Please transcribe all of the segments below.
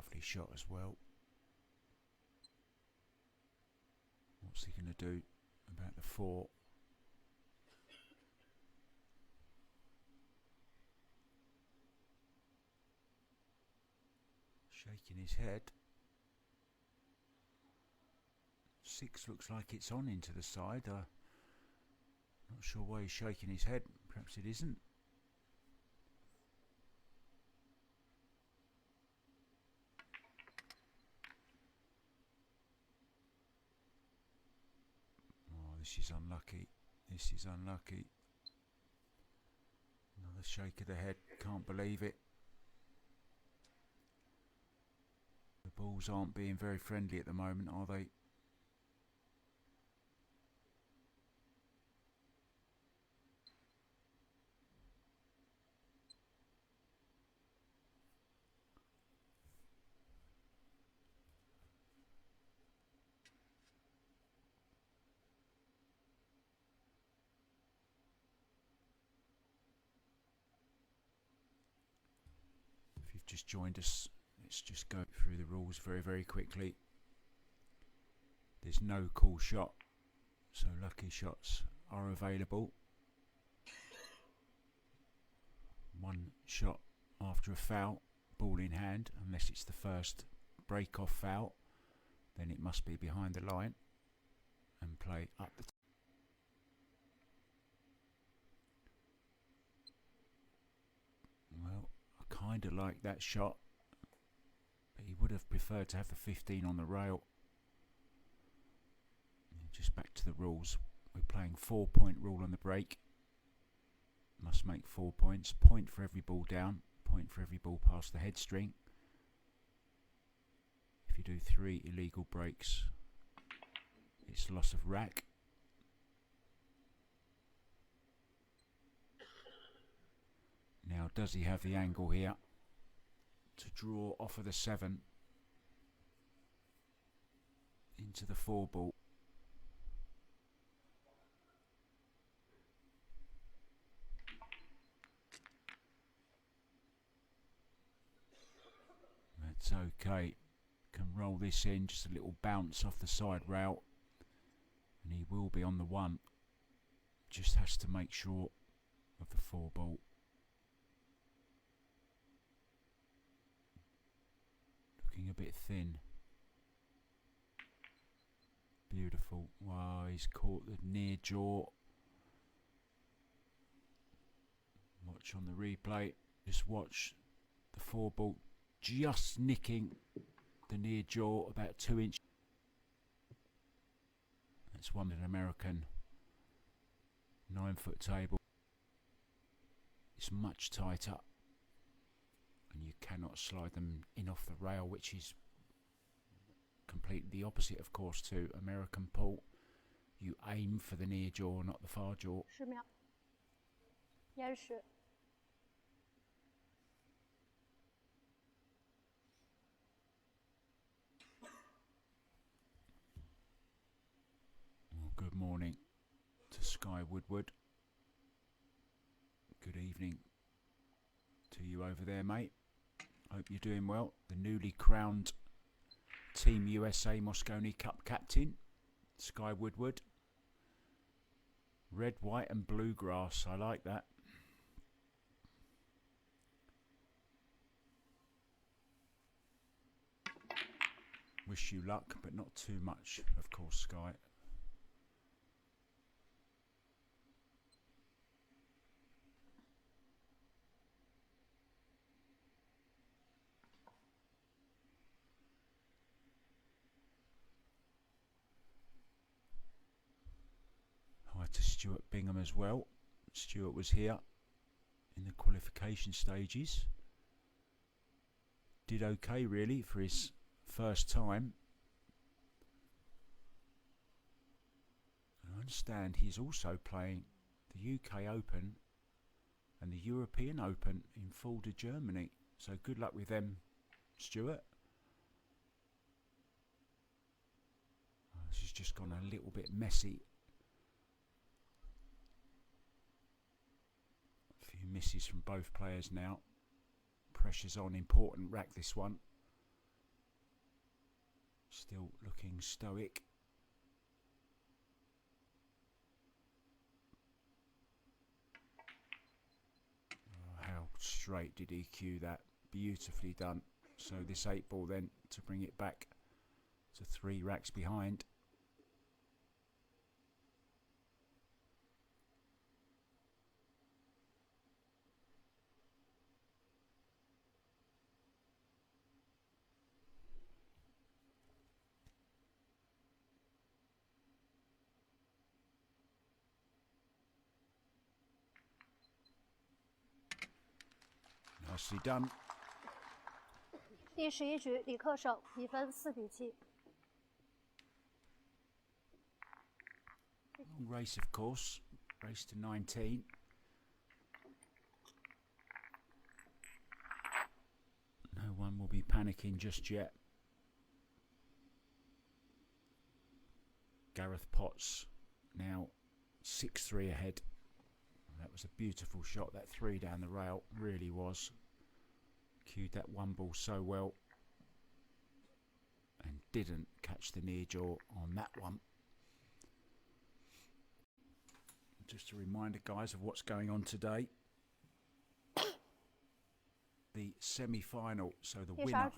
Lovely shot as well. What's he going to do about the 4? Shaking his head. 6 looks like it's on into the side. Not sure why he's shaking his head. Perhaps it isn't. Oh, this is unlucky. This is unlucky. Another shake of the head. Can't believe it. The balls aren't being very friendly at the moment, are they? If you've just joined us, let's just go through the rules very, very quickly. There's no call shot, so lucky shots are available. 1 shot after a foul, ball in hand, unless it's the first break-off foul, then it must be behind the line and play up the well, I kind of like that shot, but he would have preferred to have the 15 on the rail. Just back to the rules. We're playing 4-point rule on the break. Must make 4 points. Point for every ball down. Point for every ball past the head string. If you do 3 illegal breaks, it's loss of rack. Now, does he have the angle here to draw off of the 7 into the 4 ball? That's okay. Can roll this in, just a little bounce off the side rail, and he will be on the 1. Just has to make sure of the 4 ball. Looking a bit thin. Beautiful. Wow, he's caught the near jaw. Watch on the replay. Just watch the 4 ball just nicking the near jaw about 2 inches. That's one with an American 9-foot table. It's much tighter, and you cannot slide them in off the rail, which is completely the opposite, of course, to American pull. You aim for the near jaw, not the far jaw. 10秒，延时。Well, good morning to Sky Woodward. Good evening to you over there, mate. Hope you're doing well. The newly crowned Team USA Mosconi Cup captain, Sky Woodward. Red, white and blue grass. I like that. Wish you luck, but not too much, of course, Sky. Hi to Stuart Bingham as well. Stuart was here in the qualification stages. Did okay, really, for his first time. I understand he's also playing the UK Open and the European Open in Fulda, Germany. So good luck with them, Stuart. This has just gone a little bit messy. A few misses from both players now. Pressure's on, important rack this one. Still looking stoic. Oh, how straight did he cue that? Beautifully done. So this 8-ball then to bring it back to 3 racks behind. Nicely done. 第11局李克胜，比分4比7。 Long race, of course. Race to 19. No one will be panicking just yet. Gareth Potts now 6-3 ahead. That was a beautiful shot. That 3 down the rail really was. Cued that 1-ball so well. And didn't catch the near jaw on that one. Just a reminder, guys, of what's going on today. The semi-final, so the winner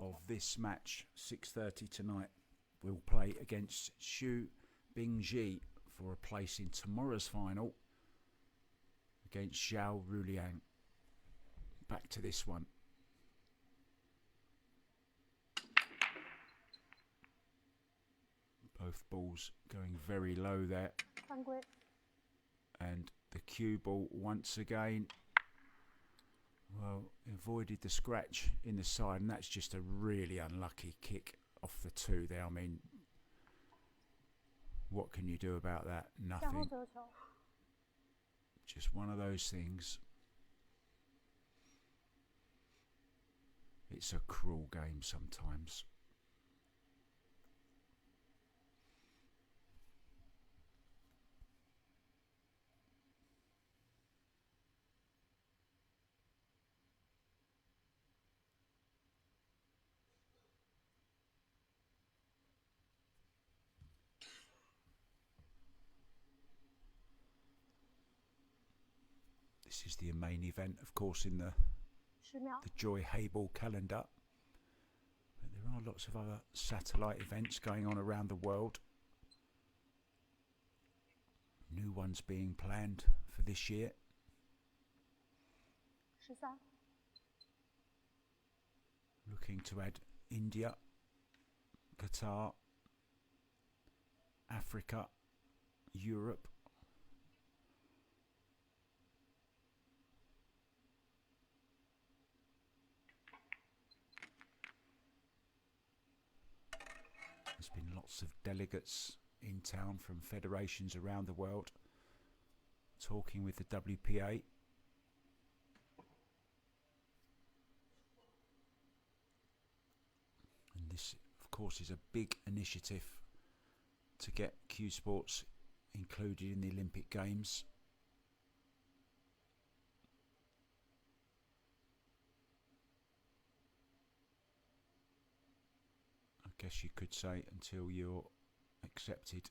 of this match, 6:30 tonight, will play against Xu Bingji for a place in tomorrow's final against Zhao Ruliang. Back to this one. Both balls going very low there. 犯规。 And the cue ball once again, well, avoided the scratch in the side, and that's just a really unlucky kick off the 2 there. I mean, what can you do about that? Nothing. Just one of those things. It's a cruel game sometimes. This is the main event, of course, in the Joy Hayball calendar. But there are lots of other satellite events going on around the world. New ones being planned for this year. 13. Looking to add India, Qatar, Africa, Europe. There's been lots of delegates in town from federations around the world talking with the WPA. And this, of course, is a big initiative to get Q Sports included in the Olympic Games. I guess you could say until you're accepted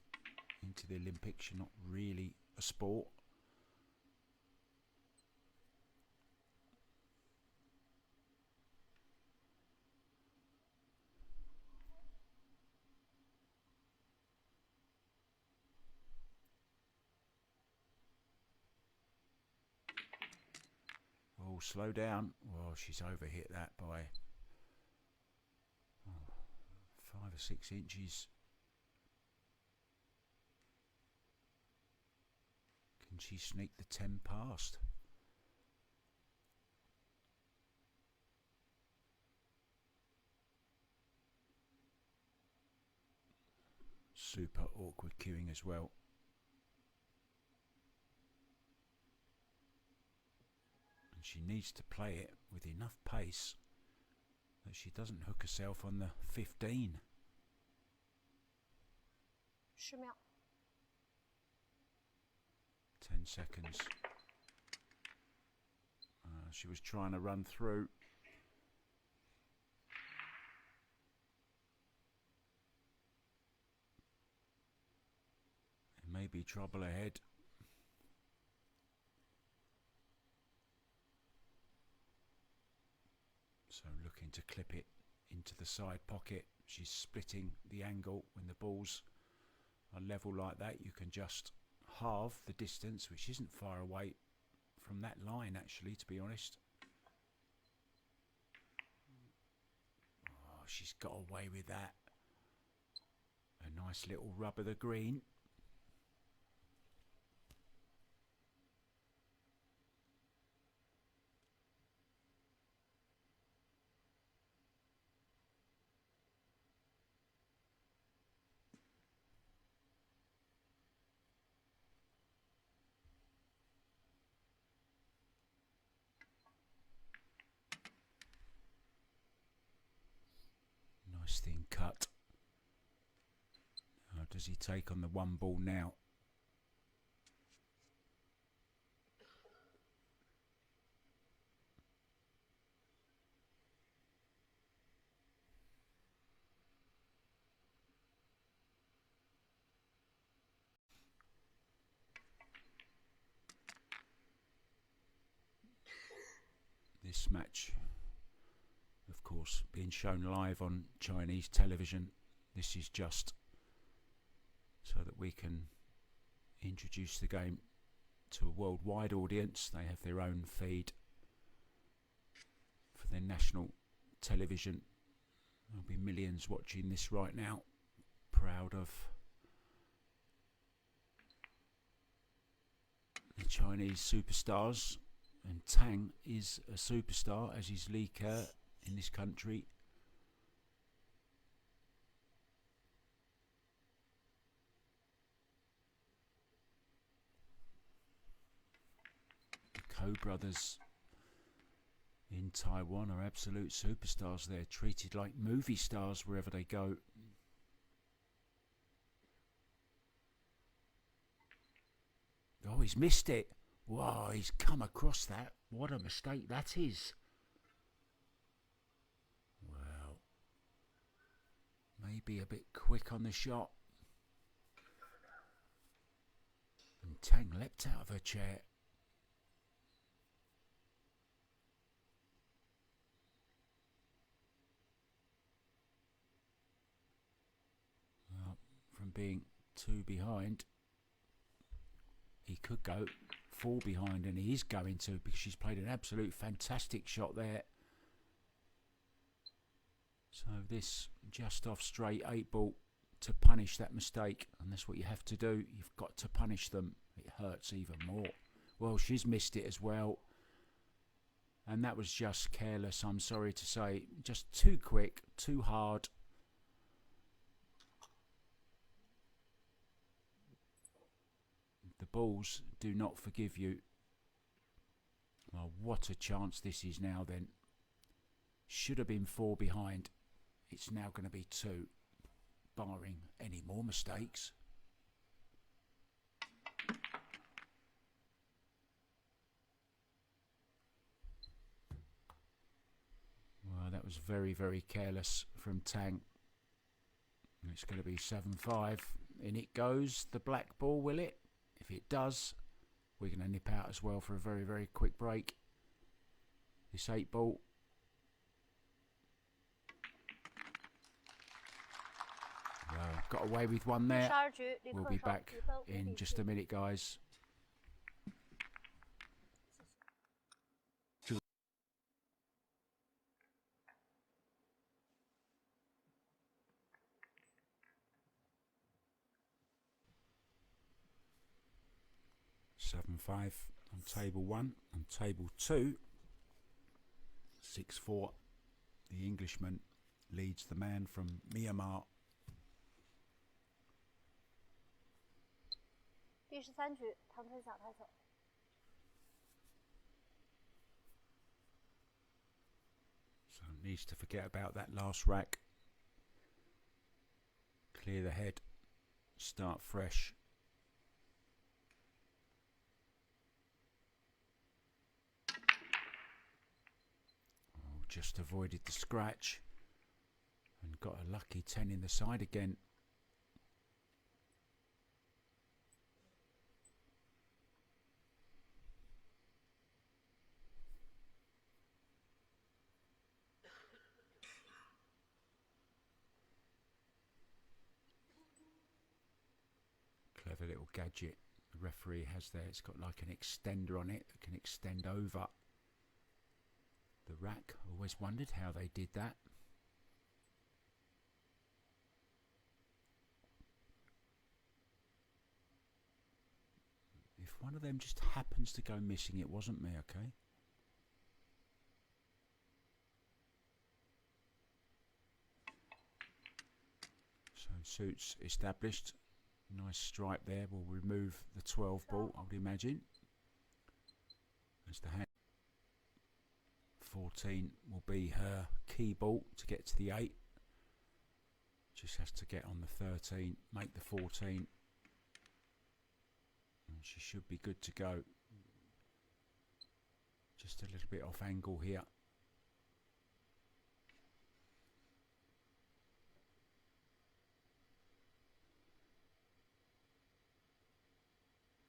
into the Olympics, you're not really a sport. Oh, slow down. Well, she's overhit that by 5 or 6 inches. Can she sneak the 10 past? Super awkward queuing as well. And she needs to play it with enough pace that she doesn't hook herself on the 15. 10 秒。 10 seconds. She was trying to run through. be trouble ahead. So looking to clip it into the side pocket. She's splitting the angle. When the balls are level like that, you can just halve the distance, which isn't far away from that line actually, to be honest. Oh, she's got away with that. A nice little rub of the green. Nice thin cut. How does he take on the one ball now? This match, of course, being shown live on Chinese television. This is just so that we can introduce the game to a worldwide audience. They have their own feed for their national television. There'll be millions watching this right now. Proud of the Chinese superstars. And Tang is a superstar, as is Li Ke in this country. The Ko brothers in Taiwan are absolute superstars. They're treated like movie stars wherever they go. Oh, he's missed it. Wow, he's come across that. What a mistake that is. Well, maybe a bit quick on the shot. And Tang leapt out of her chair. Well, from being 2 behind, he could go 4 behind, and he is going to, because she's played an absolute fantastic shot there. So this just off straight 8 ball to punish that mistake, and that's what you have to do. You've got to punish them. It hurts even more. Well, she's missed it as well, and that was just careless, I'm sorry to say. Just too quick, too hard. The balls do not forgive you. Well, what a chance this is now then. Should have been 4 behind. It's now going to be 2, barring any more mistakes. Well, that was very, very careless from Tang. It's going to be 7-5. In it goes, the black ball, will it? If it does, we're going to nip out as well for a very, very quick break. This 8 ball. Well, got away with one there. We'll be back in just a minute, guys. (7-5) on table 1. On table 2, 6-4. The Englishman leads the man from Myanmar. 第13局，唐推小开球。 So needs to forget about that last rack. Clear the head. Start fresh. Oh, just avoided the scratch and got a lucky 10 in the side again. clever little gadget the referee has there. It's got like an extender on it that can extend over the rack. Always wondered how they did that. If one of them just happens to go missing, it wasn't me, okay? So suits established. Nice stripe there. We'll remove the 12 ball, I would imagine. As the hand 14 will be her key ball to get to the 8. Just has to get on the 13, make the 14. And she should be good to go. Just a little bit off angle here.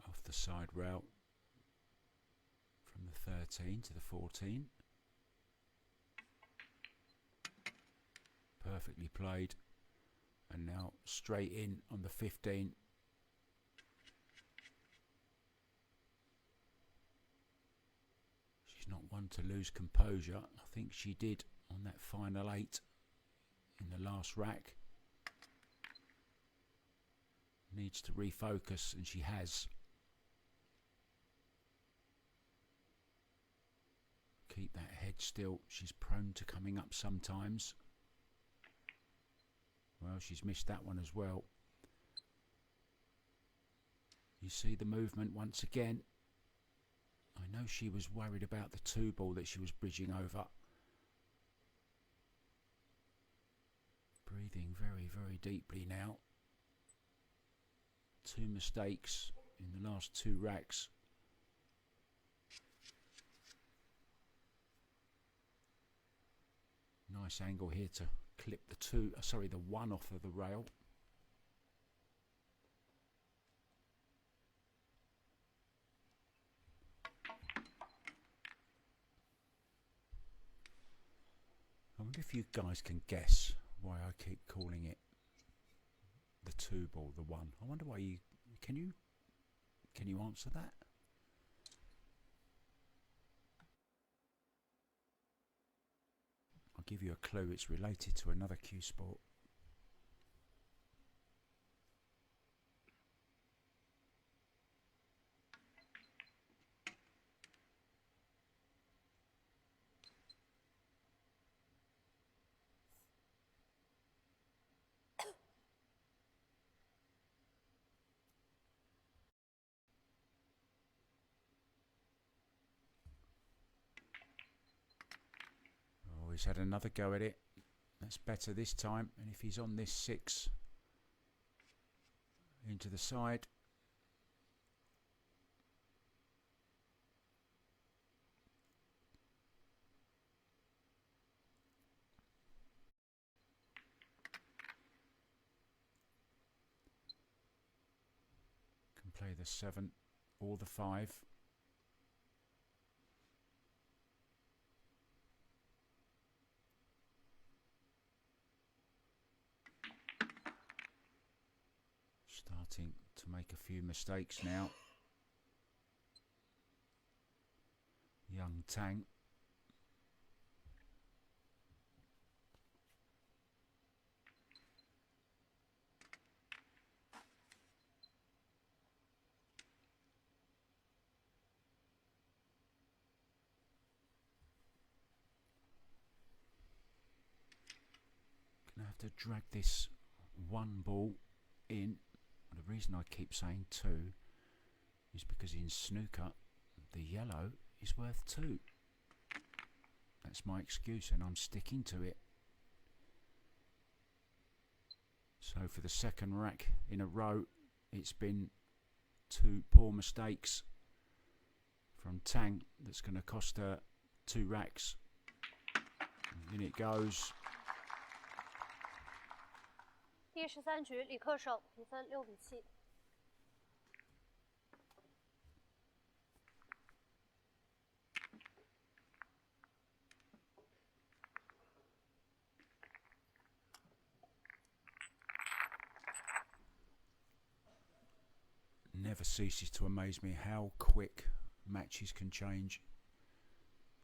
Off the side rail from the 13 to the 14. Perfectly played. And now straight in on the 15. She's not one to lose composure. I think she did on that final 8 in the last rack. Needs to refocus, and she has. Keep that head still. She's prone to coming up sometimes. Well, she's missed that one as well. You see the movement once again. I know she was worried about the 2 ball that she was bridging over. Breathing very, very deeply now. 2 mistakes in the last 2 racks. Nice angle here to clip the 1 off of the rail. I wonder if you guys can guess why I keep calling it the 2 ball, the 1. I wonder why you can you answer that? I'll give you a clue. It's related to another cue sport. He's had another go at it. That's better this time. And if he's on this 6 into the side, can play the 7 or the 5. Starting to make a few mistakes now. Young Tang. Gonna have to drag this 1 ball in. The reason I keep saying 2 is because in snooker the yellow is worth 2. That's my excuse, and I'm sticking to it. So for the 2nd rack in a row, it's been 2 poor mistakes from Tang that's going to cost her 2 racks. And in it goes. 第13局李克胜，比分6-7。never ceases to amaze me how quick matches can change.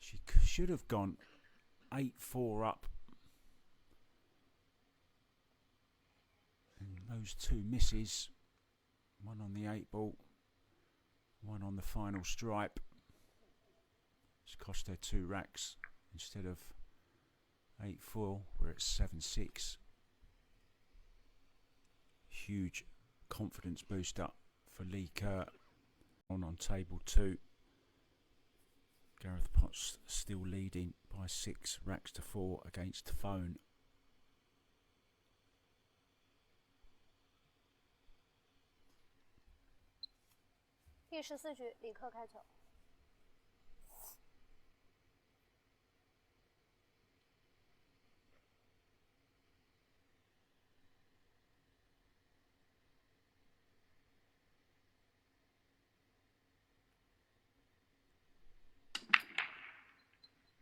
She should have gone 8-4 up. And those two misses, one on the 8-ball, one on the final stripe, it's cost her 2 racks. Instead of 8-4, we're at 7-6. Huge confidence booster for Lee Kerr on table 2. Gareth Potts still leading by 6 racks to 4 against Phone.第14局，李克开球。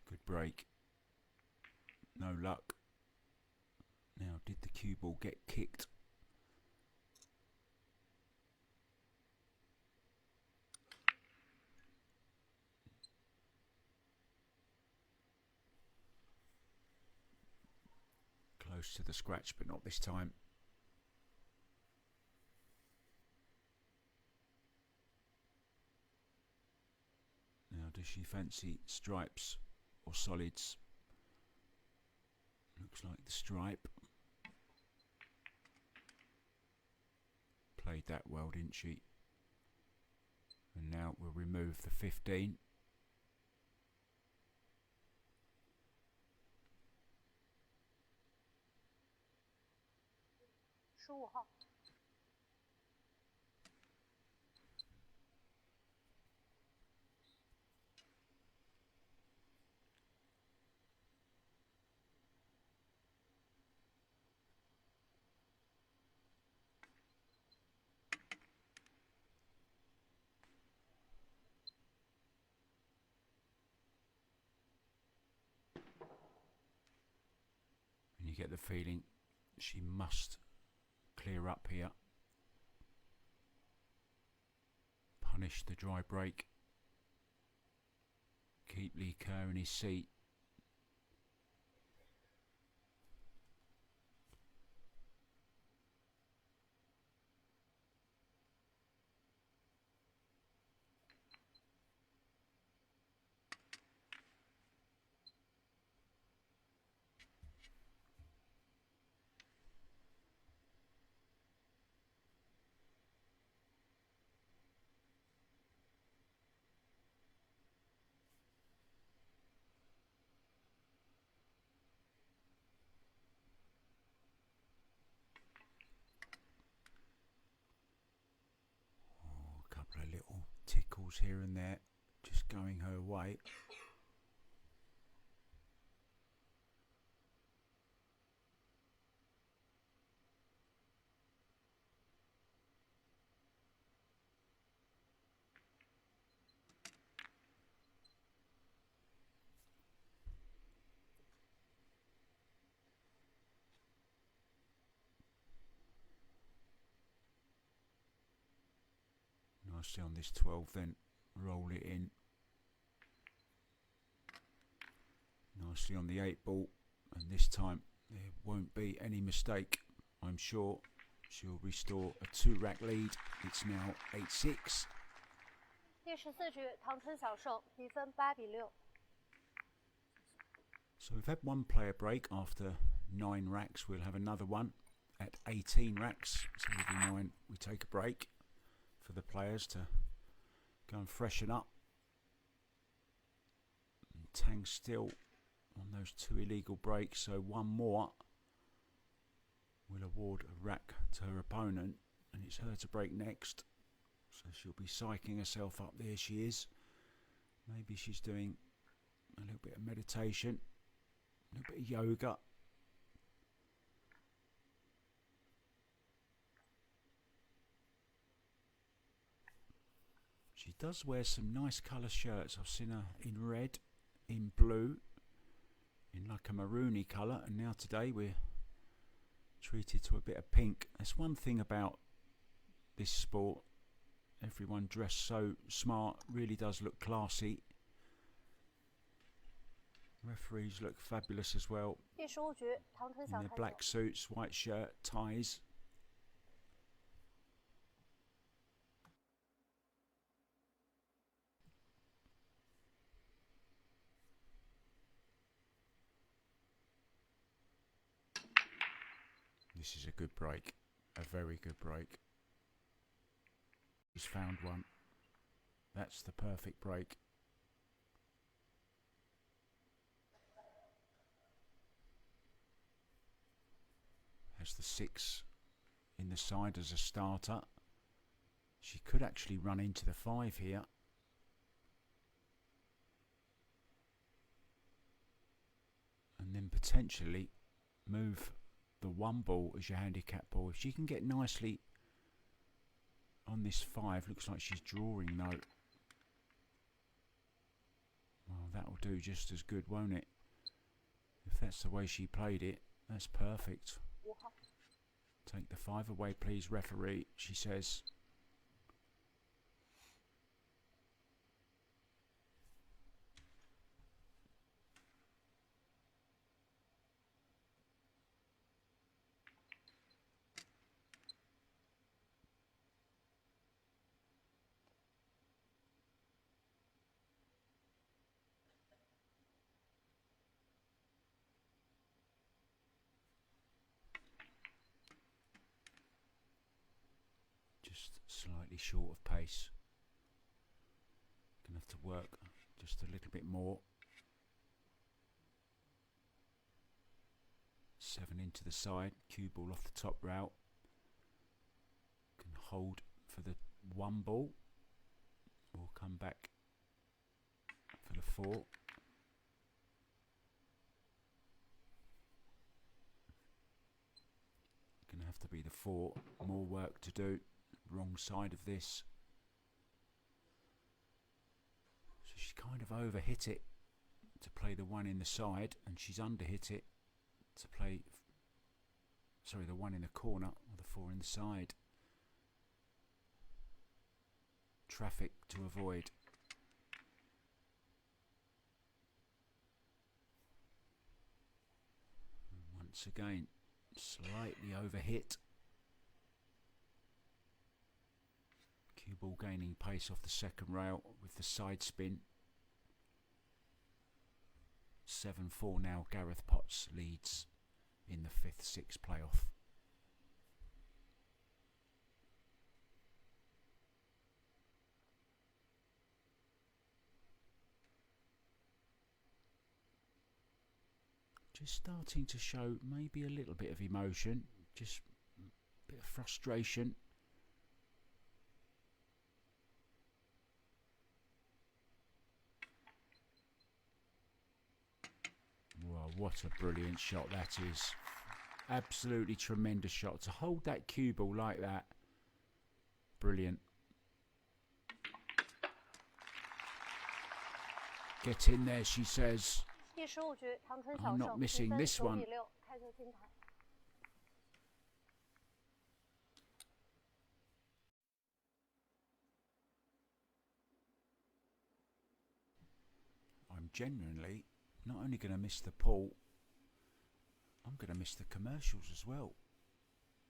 Good break. No luck. Now, did the cue ball get kicked? Close to the scratch, but not this time. Now, does she fancy stripes or solids? Looks like the stripe. Played that well, didn't she? And now we'll remove the 15.15号。And you get the feeling she must clear up here. Punish the dry break. Keep Lee Kerr in his seat. Little tickles here and there, just going her way. Nicely on this 12 then, roll it in. Nicely on the 8-ball, and this time there won't be any mistake. I'm sure she'll restore a 2-rack lead. It's now 8-6. 第14局，唐春小胜，比分8-6。So we've had one player break after 9 racks. We'll have another one at 18 racks. So every 9 we take a break for the players to go and freshen up. And Tang's still on those 2 illegal breaks, so one more will award a rack to her opponent, and it's her to break next. So she'll be psyching herself up. There she is. Maybe she's doing a little bit of meditation, a little bit of yoga. She does wear some nice colour shirts. I've seen her in red, in blue, in like a maroony colour, and now today we're treated to a bit of pink. That's one thing about this sport. Everyone dressed so smart, really does look classy. Referees look fabulous as well. 第15局，唐春 In 晓 their 开 black 球。 suits, white shirt, ties. This is a good break, a very good break. He's found one. That's the perfect break. Has the 6 in the side as a starter. She could actually run into the 5 here. And then potentially move the 1 ball as your handicap ball. If she can get nicely on this 5, looks like she's drawing though. Well, that'll do just as good, won't it? If that's the way she played it, that's perfect. Take the 5 away, please, referee, she says. Just slightly short of pace. Gonna have to work just a little bit more. 7 into the side, cue ball off the top route. Can hold for the 1 ball. Or come back for the 4. Gonna have to be the 4. More work to do. Wrong side of this. So she's kind of overhit it to play the 1 in the side, and she's underhit it to play, sorry, the 1 in the corner or the 4 in the side. Traffic to avoid. And once again, slightly overhit. Cue ball gaining pace off the second rail with the side spin. 7-4 now. Gareth Potts leads in the 5th-6 playoff. Just starting to show maybe a little bit of emotion, just a bit of frustration. Wow, what a brilliant shot that is. Absolutely tremendous shot. To hold that cue ball like that. Brilliant. Get in there, she says. 第15局，唐春 I'm 晓 not 胜， missing 比分 this 9 one. 比6，开球金牌。I'm genuinely not only going to miss the pool, I'm going to miss the commercials as well.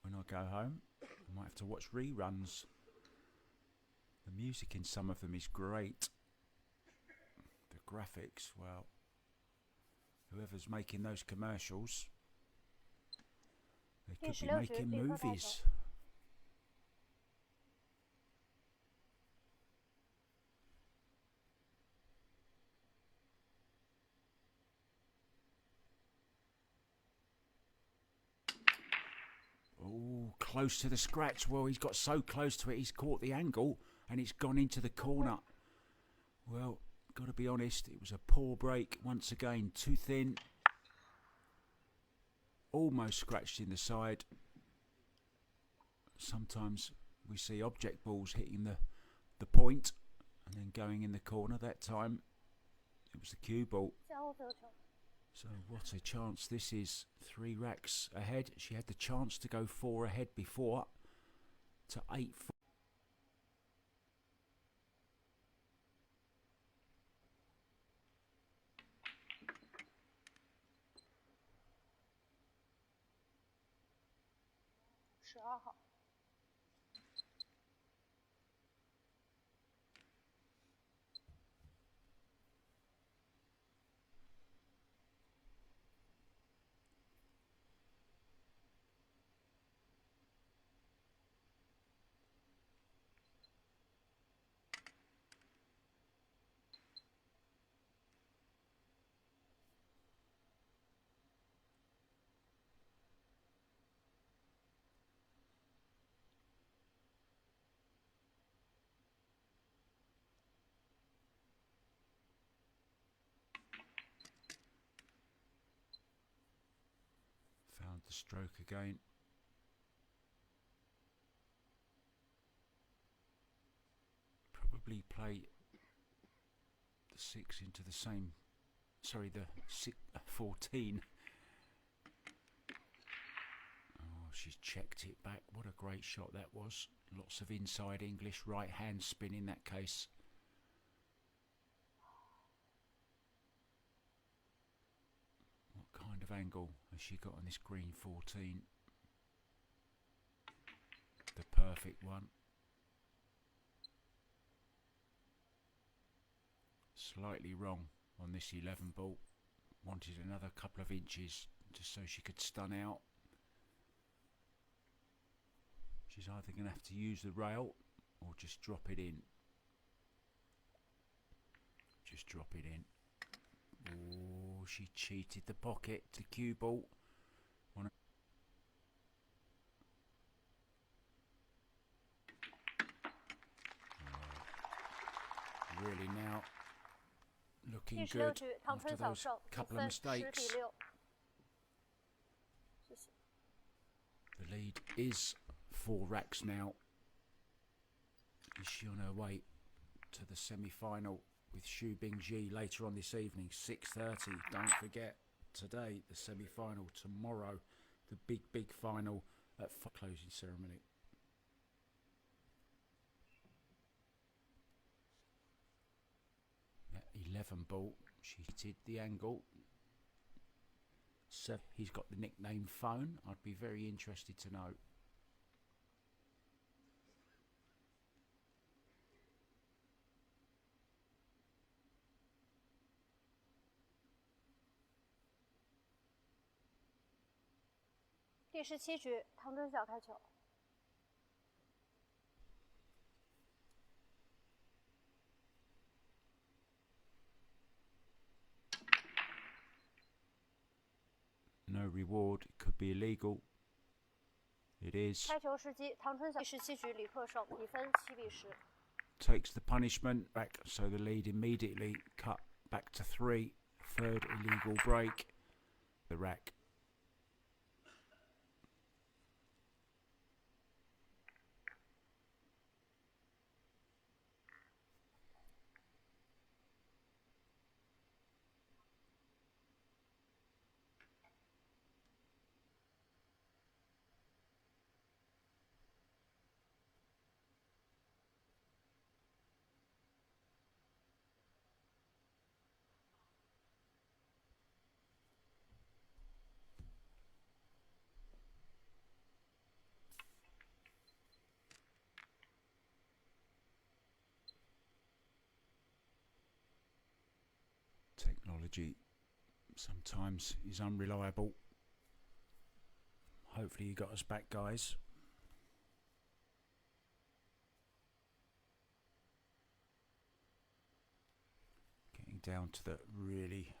When I go home, I might have to watch reruns. The music in some of them is great. The graphics, well, whoever's making those commercials, they could be 16局， making 比分开 movies. 球。 Oh, close to the scratch. Well, he's got so close to it, he's caught the angle and it's gone into the corner. Well, got to be honest, it was a poor break once again. Too thin. Almost scratched in the side. Sometimes we see object balls hitting the point and then going in the corner. That time it was the cue ball. 向后飞球。 So what a chance this is. 3 racks ahead. She had the chance to go 4 ahead before to 8-4. 12号。Found the stroke again. Probably play the 6 into the same, sorry, the 14. Oh, she's checked it back. What a great shot that was. Lots of inside English right hand spin in that case. What kind of angle has she got on this green 14? The perfect one. Slightly wrong on this 11 ball. Wanted another couple of inches just so she could stun out. She's either going to have to use the rail or just drop it in. Just drop it in. Oh, she cheated the pocket to cue ball. Really now looking good after those couple of mistakes. The lead is 4 racks now. Is she on her way to the semi-final with Xu Bingji later on this evening, 6:30. Don't forget, today the semi-final, tomorrow the big final at closing ceremony. That 11 ball, she hit the angle. So he's got the nickname Phone. I'd be very interested to know.第17局，唐真晓开球。No reward. It could be illegal. It is. 开球时机，唐春晓。第17局，李克胜，比分7-10。Takes the punishment back, so the lead immediately cut back to 3. Third illegal break. The rack. Technology sometimes is unreliable. Hopefully you got us back, guys. Getting down to the really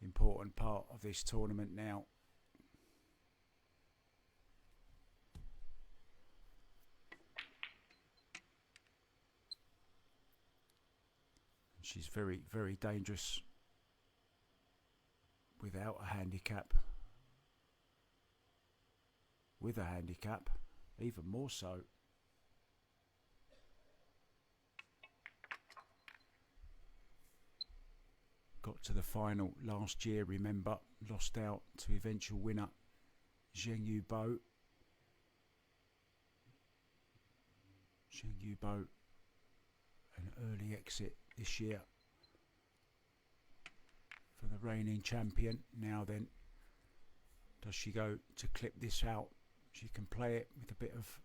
important part of this tournament now. She's very dangerous without a handicap. With a handicap, even more so. Got to the final last year, remember, lost out to eventual winner Zheng Yubo. Zheng Yubo, an early exit this year for the reigning champion. Now then, does she go to clip this out? She can play it with a bit of,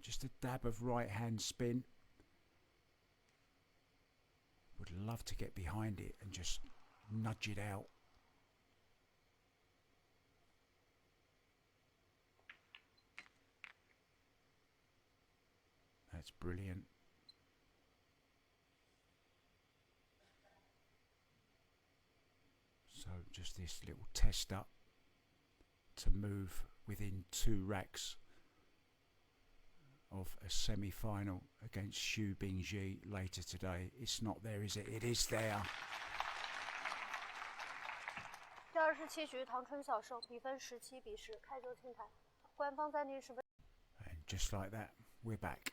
just a dab of right hand spin. Would love to get behind it and just nudge it out. That's brilliant. So just this little test up to move within 2 racks of a semi-final against Xu Bingji later today. It's not there, is it? It is there. 第27局唐春小胜，比分17比10，开球清台。官方暂定10分。And just like that, we're back.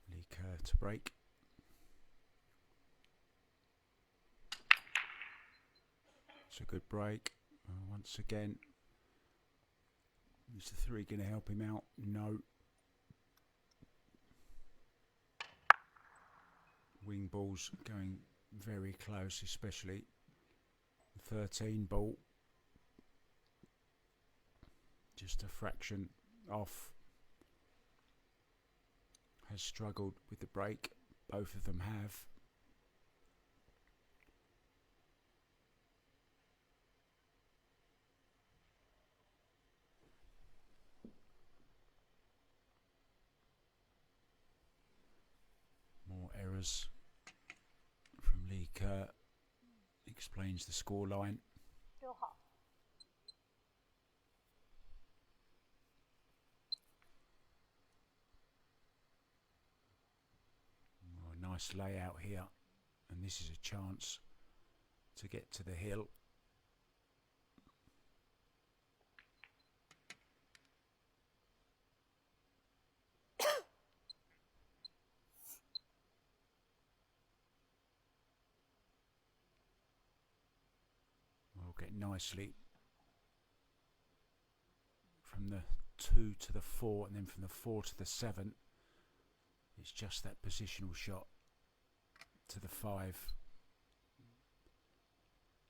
Li Ke to break. It's a good break. Once again, is the 3 going to help him out? No. Wing balls going very close, especially the 13 ball. Just a fraction off. Has struggled with the break. Both of them have. More errors from Li Ke. Explains the scoreline. 6号。Nice layout here, and this is a chance to get to the hill. We'll get nicely from the 2 to the 4, and then from the 4 to the 7. It's just that positional shot to the 5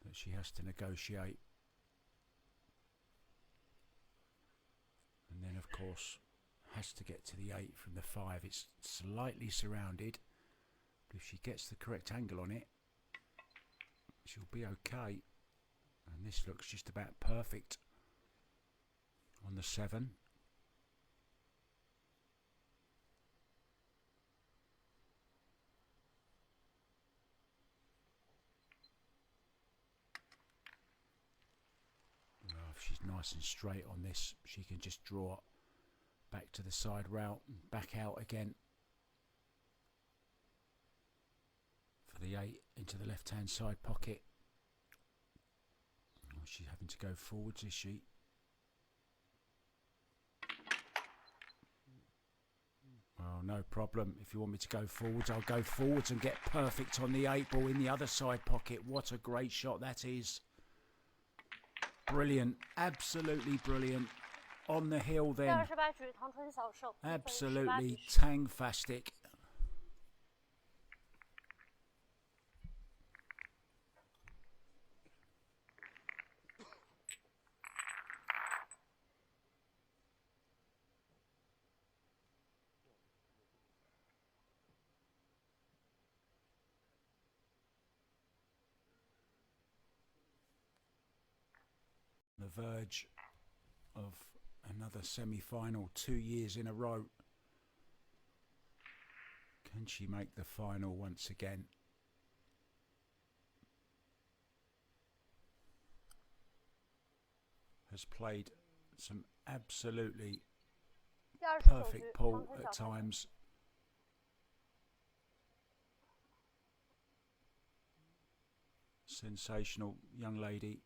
that she has to negotiate. And then of course has to get to the 8 from the 5. It's slightly surrounded, but if she gets the correct angle on it, she'll be okay. And this looks just about perfect on the 7. She's nice and straight on this. She can just draw back to the side route and back out again for the 8 into the left hand side pocket. Oh, she's having to go forwards, is she? Well, no problem. If you want me to go forwards, I'll go forwards and get perfect on the 8 ball in the other side pocket. What a great shot that is. Brilliant, absolutely brilliant. On the hill then. 第28局唐春小胜， Absolutely 18比10。 Tangtastic. The verge of another semi-final, 2 years in a row. Can she make the final once again? Has played some absolutely 第29局 perfect pull 唐春 at 小胜。 times. Sensational young lady.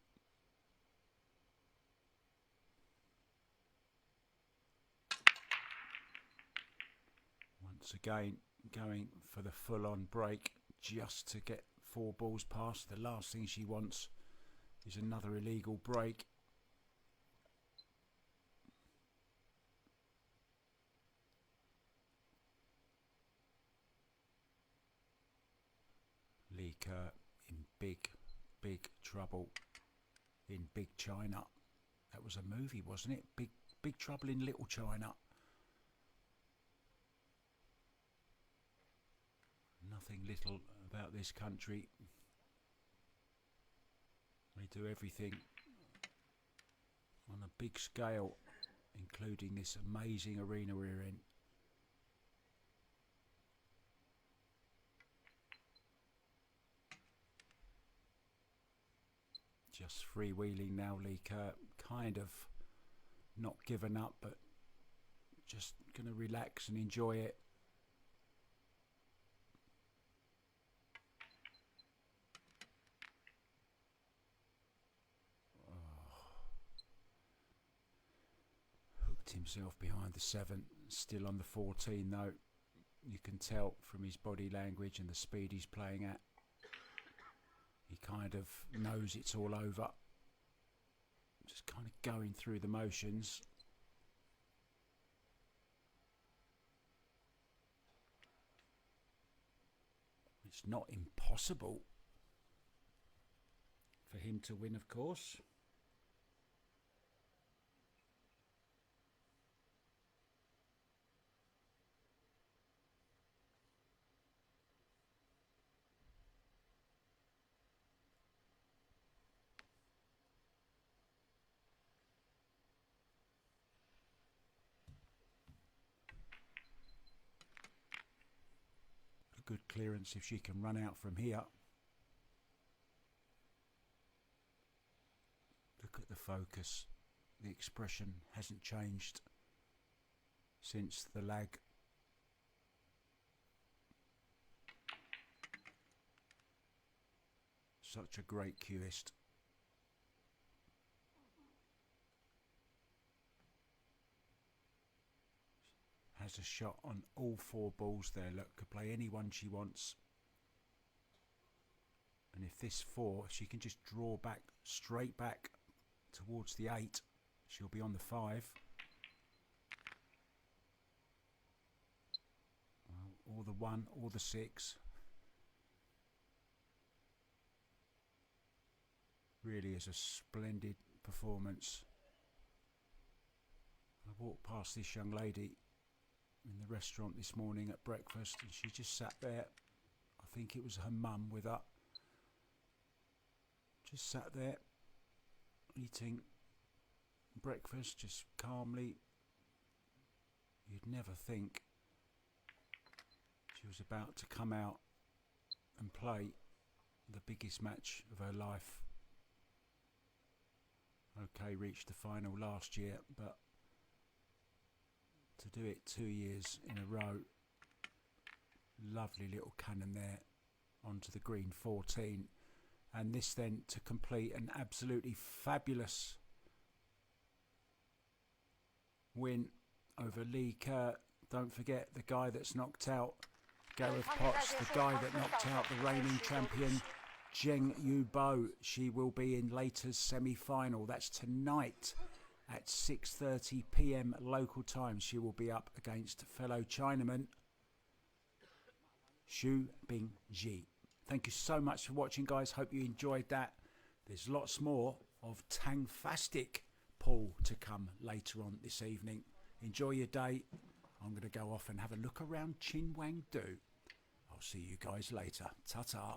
Once again, going for the full-on break just to get 4 balls past. The last thing she wants is another illegal break. Li Ke in big trouble. in Big China. That was a movie, wasn't it? Big Trouble in Little China. Nothing little about this country. They do everything on a big scale, including this amazing arena we're in. Just freewheeling now, Lee Kerr, kind of not given up, but just going to relax and enjoy it. Hooked himself behind the 7, still on the 14 though. You can tell from his body language and the speed he's playing at. He kind of knows it's all over. Just kind of going through the motions. It's not impossible for him to win, of course. Good clearance if she can run out from here. Look at the focus. The expression hasn't changed since the lag. Such a great cueist. Has a shot on all 4 balls there. Look, could play any one she wants. And if this 4, she can just draw back, straight back towards the 8, she'll be on the 5. Or the 1, or the 6. Really is a splendid performance. I walked past this young lady in the restaurant this morning at breakfast, and she just sat there. I think it was her mum with her. Just sat there eating breakfast, just calmly. You'd never think she was about to come out and play the biggest match of her life. Okay, reached the final last year, but to do it 2 years in a row, lovely little cannon there onto the green 14, and this then to complete an absolutely fabulous win over Lee Kerr. Don't forget the guy that's knocked out Gareth Potts, the guy that knocked out the reigning champion Zheng Yubo. She will be in Later's semi-final. That's tonight at 6:30 p.m. local time. She will be up against fellow Chinaman Xu Bingji. Thank you so much for watching, guys. Hope you enjoyed that. There's lots more of Tangtistic pool to come later on this evening. Enjoy your day. I'm going to go off and have a look around Chinwangdu. I'll see you guys later. Ta-ta.